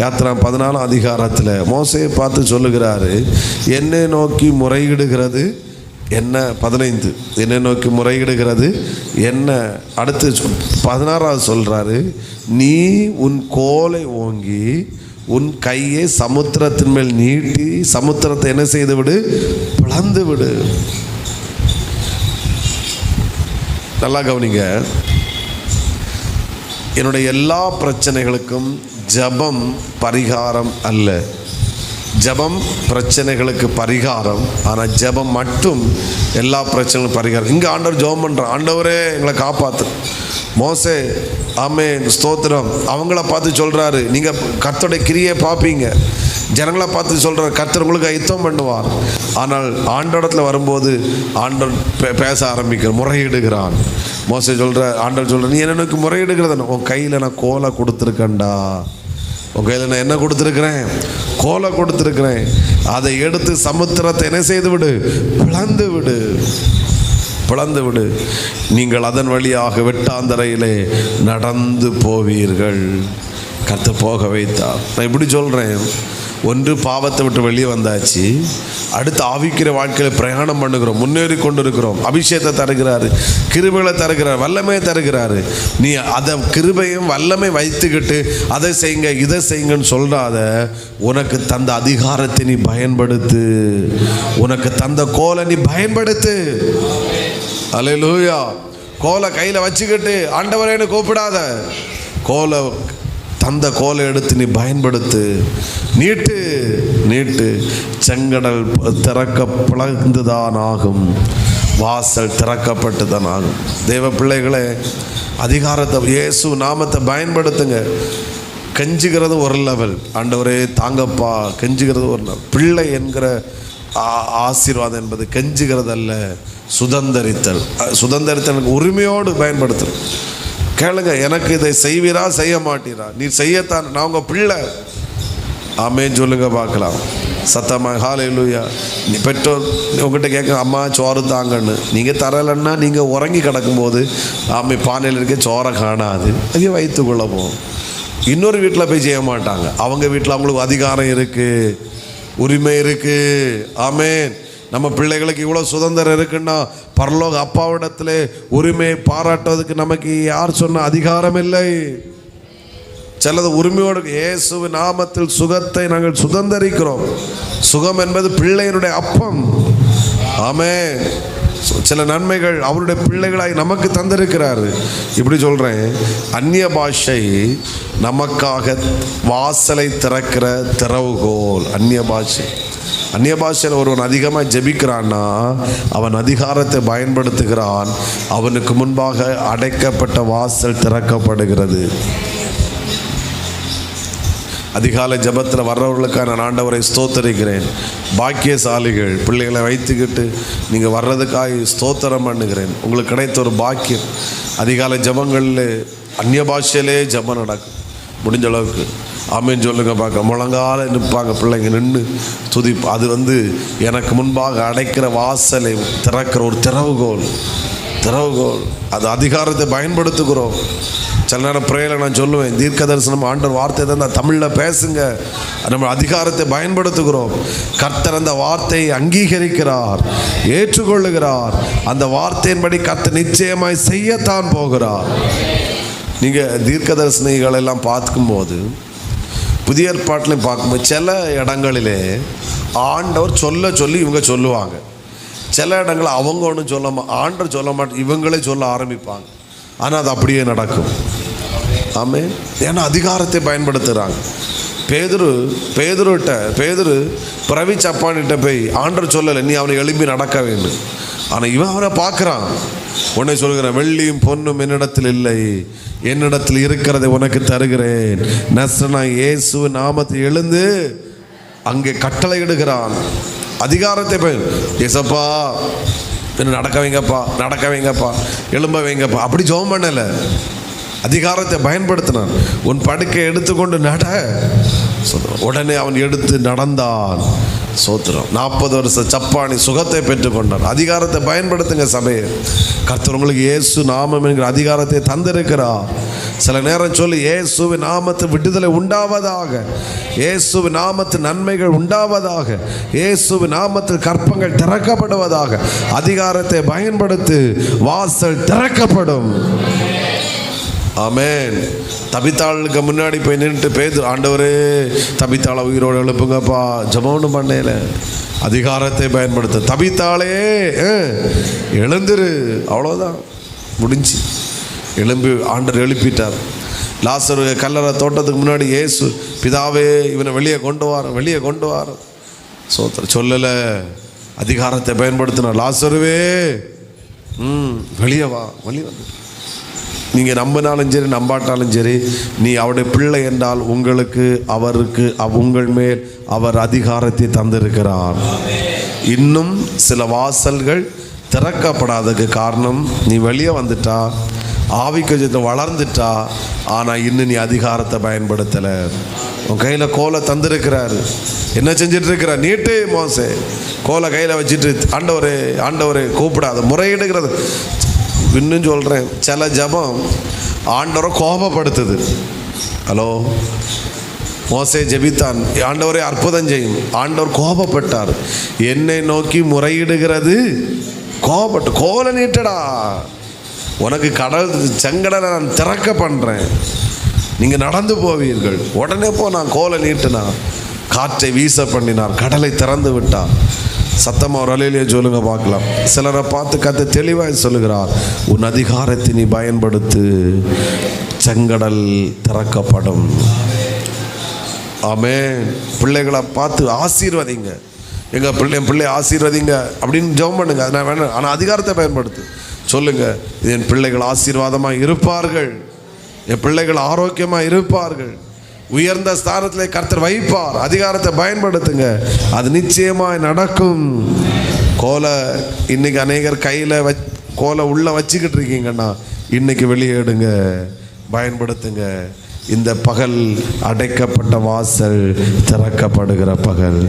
யாத்திரா 14 அதிகாரத்தில் மோசேயை பார்த்து சொல்லுகிறாரு, என்னை நோக்கி முறையிடுகிறது என்ன. 15 என்னை நோக்கி முறையிடுகிறது என்ன. அடுத்து 16 சொல்கிறாரு, நீ உன் கோலை ஓங்கி உன் கையை சமுத்திரத்தின் மேல் நீட்டி சமுத்திரத்தை என்ன செய்து விடு, பிளந்து விடு. நல்லா கவனிங்க, என்னுடைய எல்லா பிரச்சனைகளுக்கும் ஜபம் பரிகாரம் அல்ல. ஜபம் பிரச்சனைகளுக்கு பரிகாரம், ஆனால் ஜபம் மட்டும் எல்லா பிரச்சனைகளுக்கும் பரிகாரம். இங்கே ஆண்டவர் ஜெபம் பண்ணுறான், ஆண்டவரே எங்களை காப்பாற்று. மோசே ஆமென் ஸ்தோத்திரம் அவங்கள பார்த்து சொல்கிறாரு, நீங்கள் கர்த்தருடைய கிரியை பார்ப்பீங்க. ஜனங்களை பார்த்து சொல்கிறார், கர்த்தர் உங்களுக்கு யுத்தம் பண்ணுவார். ஆனால் ஆண்டவரத்தில் வரும்போது ஆண்டவர் பேச ஆரம்பிக்கிறார், முறையிடுகிறான். மோசே ஆண்டவர் சொல்கிற, நீ என்ன நோக்கி முறையிடுகிறத, உன் கையில் நான் கோலை கொடுத்துருக்கேன்டா. உன் கையில் நான் என்ன கொடுத்துருக்கிறேன், கோலை கொடுத்துருக்கிறேன். அதை எடுத்து சமுத்திரத்தை என்ன செய்து விடு, பிளந்து விடு, பிளந்து விடு. நீங்கள் அதன் வழியாக வெட்டாந்தரையிலே நடந்து போவீர்கள். கர்த்தர் போக வைத்தார். நான் இப்படி சொல்கிறேன், ஒன்று பாவத்தை விட்டு வெளியே வந்தாச்சு, அடுத்து ஆவிக்கிற வாழ்க்கையில் பிரயாணம் பண்ணுகிறோம், முன்னேறி கொண்டு இருக்கிறோம். அபிஷேகத்தை தருகிறாரு, கிருபைகளை தருகிறார், வல்லமையை தருகிறாரு. நீ அதை கிருபையும் வல்லமை வைத்துக்கிட்டு அதை செய்யுங்க இதை செய்யுங்கன்னு சொல்றாத. உனக்கு தந்த அதிகாரத்தை நீ பயன்படுத்து, உனக்கு தந்த கோலை நீ பயன்படுத்து. அல்லேலூயா. கோலை கையில் வச்சுக்கிட்டு ஆண்டவரேன்னு கூப்பிடாத. கோலை தந்த கோலை எடுத்து நீ பயன்படுத்து. நீட்டு நீட்டு. செங்கடல் திறக்க பிளந்துதான் ஆகும், வாசல் திறக்கப்பட்டு தான் ஆகும். தேவ பிள்ளைகளே, அதிகாரத்தை இயேசு நாமத்தை பயன்படுத்துங்க. கெஞ்சுகிறது ஒரு லெவல், ஆண்டவரே தாங்கப்பா கெஞ்சுகிறது ஒரு லெவல். பிள்ளை என்கிற ஆசீர்வாதம் என்பது கெஞ்சுகிறது அல்ல, சுதந்தரித்தல். சுதந்தரித்தலுக்கு உரிமையோடு பயன்படுத்தல். கேளுங்க, எனக்கு இதை செய்வீரா செய்ய மாட்டீரா, நீ செய்யத்தான், நான் உங்கள் பிள்ளை. ஆமேன்னு சொல்லுங்க பார்க்கலாம் சத்தமாக. ஹல்லேலூயா. நீ பெற்றோர் உங்கள்கிட்ட கேட்க, அம்மா சோறு தாங்கன்னு, நீங்கள் தரலைன்னா நீங்கள் உறங்கி கிடக்கும்போது ஆமை பானையில் இருக்க சோறை காணாது, அதே வயிற்றுக்குள்ளே போகும். இன்னொரு வீட்டில் போய் செய்ய மாட்டாங்க. அவங்க வீட்டில் அவங்களுக்கு அதிகாரம் இருக்குது, உரிமை இருக்குது. ஆமேன். நம்ம பிள்ளைகளுக்கு இவ்வளோ சுதந்திரம் இருக்குன்னா பரலோக அப்பாவிடத்தில் உரிமையை பாராட்டுவதற்கு நமக்கு யார் சொன்ன அதிகாரம் இல்லை. சிலது உரிமையோடு இயேசு நாமத்தில் சுகத்தை நாங்கள் சுதந்தரிக்கிறோம். சுகம் என்பது பிள்ளையினுடைய அப்பம். ஆமென். சில நன்மைகள் அவருடைய பிள்ளைகளாய் நமக்கு தந்திருக்கிறாரு. இப்படி சொல்கிறேன், அந்நிய பாஷை நமக்காக வாசலை திறக்கிற திறவுகோல். அந்நிய பாஷையில் ஒருவன் அதிகமாக ஜெபிக்கிறான்னா அவன் அதிகாரத்தை பயன்படுத்துகிறான். அவனுக்கு முன்பாக அடைக்கப்பட்ட வாசல் திறக்கப்படுகிறது. அதிகாலை ஜபத்தில் வர்றவர்களுக்காக நான் ஆண்டவரை ஸ்தோத்தரிக்கிறேன். பாக்கியசாலிகள் பிள்ளைகளை வைத்துக்கிட்டு நீங்கள் வர்றதுக்காக ஸ்தோத்திரம் பண்ணுகிறேன். உங்களுக்கு கிடைத்த ஒரு பாக்கியம். அதிகாலை ஜபங்களில் அந்நிய பாஷையிலே ஜபம் நடக்கும். முடிஞ்ச அளவுக்கு ஆமேன்னு சொல்லுங்க பார்க்க. முழங்கால நிற்பாங்க பிள்ளைங்க, நின்று துதி. அது எனக்கு முன்பாக அடைக்கிற வாசலை திறக்கிற ஒரு திறவுகோல். அது அதிகாரத்தை பயன்படுத்துகிறோம். சில நேரம் பிரேயரில் நான் சொல்லுவேன், தீர்க்க தரிசனம் ஆண்டவர் வார்த்தை தான் தமிழில் பேசுங்க. நம்ம அதிகாரத்தை பயன்படுத்துகிறோம். கர்த்தர் அந்த வார்த்தையை அங்கீகரிக்கிறார், ஏற்றுக்கொள்ளுகிறார். அந்த வார்த்தையின்படி கர்த்தர் நிச்சயமாய் செய்யத்தான் போகிறார். நீங்கள் தீர்க்க தரிசனிகள் எல்லாம் பார்க்கும்போது, புதிய ஏற்பாட்டிலையும் பார்க்கும்போது, சில இடங்களிலே ஆண்டவர் சொல்லி இவங்க சொல்லுவாங்க. சில இடங்களில் அவங்க ஒன்றும் ஆண்டவர் சொல்ல மாட்டேன், இவங்களே சொல்ல ஆரம்பிப்பாங்க. ஆனால் அது அப்படியே நடக்கும். ஆமென். ஏன்னா அதிகாரத்தை பயன்படுத்துகிறாங்க. பேதுரு பிரவி சப்பானிட்ட போய் ஆண்டவர் சொல்லலை, நீ அவனை எழும்பி நடக்க வேண்டும். ஆனால் இவன் அவனை பார்க்குறான். உன்னை சொல்கிறேன், வெள்ளியும் பொன்னும் என்னிடத்தில் இல்லை, என்னிடத்தில் இருக்கிறதை உனக்கு தருகிறேன். நசரேயனாகிய இயேசு நாமத்தை எழுந்து அங்கே கட்டளையிடுகிறான். அதிகாரத்தை ஏசப்பா என்ன நடக்க வைங்கப்பா, எழும்ப வைங்கப்பா, அப்படி ஜெபம் பண்ணலை. அதிகாரத்தை பயன்படுத்தினான். உன் படுக்கை எடுத்துக்கொண்டு நட. உடனே அவன் எடுத்து நடந்தான். சோத்திரம். 40 வருஷ சப்பானி சுகத்தை பெற்றுக்கொண்டான். அதிகாரத்தை பயன்படுத்துங்க சபையை. கர்த்தர் உங்களுக்கு இயேசு நாமம் என்கிற அதிகாரத்தை தந்திருக்கிறார். சில நேரம் சொல்லி இயேசுவின் நாமத்து விடுதலை உண்டாவதாக, இயேசுவின் நாமத்து நன்மைகள் உண்டாவதாக, இயேசுவின் நாமத்தில் கற்பங்கள் திறக்கப்படுவதாக. அதிகாரத்தை பயன்படுத்து, வாசல் திறக்கப்படும். ஆமென். தபித்தாளுக்கு முன்னாடி போய் நின்றுட்டு பேது, ஆண்டவரே தபித்தாளை உயிரோடு எழுப்புங்கப்பா. ஜெபம் பண்ணல, அதிகாரத்தை பயன்படுத்த. தபித்தாளே எழுந்துரு, அவ்வளோதான், முடிஞ்சு. எழும்பி ஆண்டவர் எழுப்பிட்டார். லாசரு கல்லறை தோட்டத்துக்கு முன்னாடி இயேசு, பிதாவே இவனை வெளியே கொண்டு வார சோத்திர சொல்லலை, அதிகாரத்தை பயன்படுத்தினார். லாசருவே வெளியே வா. வெளியே வந்து நீங்கள் நம்பினாலும் சரி நம்பாட்டாலும் சரி, நீ அவருடைய பிள்ளை என்றால் உங்களுக்கு அவருக்கு உங்கள் மேல் அவர் அதிகாரத்தை தந்திருக்கிறார். இன்னும் சில வாசல்கள் திறக்கப்படாததுக்கு காரணம் நீ வெளியே வந்துட்டா, ஆவிக்கஜத்தை வளர்ந்துட்டா, ஆனால் இன்னும் நீ அதிகாரத்தை பயன்படுத்தலை. உன் கையில் கோலை தந்திருக்கிறாரு, என்ன செஞ்சிட்டு இருக்கிற? நீட்டு மோசே கோலை கையில் வச்சுட்டு ஆண்டவரே கூப்பிடாத, முறையிடுகிறது. இன்னும் சொல்கிறேன், சில ஜபம் ஆண்டவரை கோபப்படுத்துது. ஹலோ, மோசே ஜெபித்தான், ஆண்டவரே அற்புதம் செய்யும். ஆண்டவர் கோபப்பட்டார். என்னை நோக்கி முறையிடுகிறது கோபப்பட்டு. கோலை நீட்டடா, உனக்கு கடல் செங்கடலை நான் திறக்க பண்ணுறேன், நீங்கள் நடந்து போவீர்கள். உடனே நான் கோலை நீட்டினார், காற்றை வீச பண்ணினார், கடலை திறந்து விட்டார். சத்தமாக ஒரு அலையிலேயே சொல்லுங்க பார்க்கலாம். சிலரை பார்த்து கர்த்தர் தெளிவாக சொல்லுகிறார், உன் அதிகாரத்தை நீ பயன்படுத்து, செங்கடல் திறக்கப்படும். ஆமென். பிள்ளைகளை பார்த்து ஆசீர்வதிங்க. என் பிள்ளை ஆசீர்வதிங்க அப்படின்னு ஜெபம் பண்ணுங்க. அது நான் வேணும், ஆனால் அதிகாரத்தை பயன்படுத்து. சொல்லுங்க, என் பிள்ளைகள் ஆசீர்வாதமாக இருப்பார்கள், என் பிள்ளைகள் ஆரோக்கியமாக இருப்பார்கள், உயர்ந்த ஸ்தானத்தில் கர்த்தர் வைப்பார். அதிகாரத்தை பயன்படுத்துங்க, அது நிச்சயமாக நடக்கும். கோலை இன்னைக்கு அநேகர் கையில் கோலை உள்ள வச்சுக்கிட்டு இருக்கீங்கன்னா, இன்னைக்கு வெளியேடுங்க, பயன்படுத்துங்க. இந்த பகல் அடைக்கப்பட்ட வாசல் திறக்கப்படுகிற பகல்.